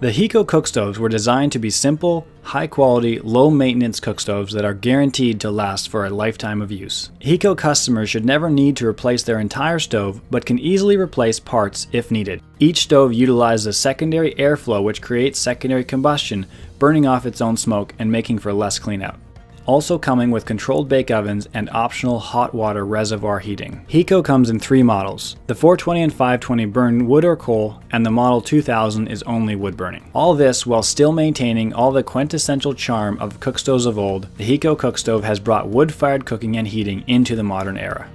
The Heco Cookstoves were designed to be simple, high-quality, low-maintenance cookstoves that are guaranteed to last for a lifetime of use. Heco customers should never need to replace their entire stove, but can easily replace parts if needed. Each stove utilizes a secondary airflow which creates secondary combustion, burning off its own smoke and making for less cleanout. Also coming with controlled bake ovens and optional hot water reservoir heating. Heco comes in 3 models. The 420 and 520 burn wood or coal, and the Model 2000 is only wood burning. All this while still maintaining all the quintessential charm of cookstoves of old. The Heco Cookstove has brought wood-fired cooking and heating into the modern era.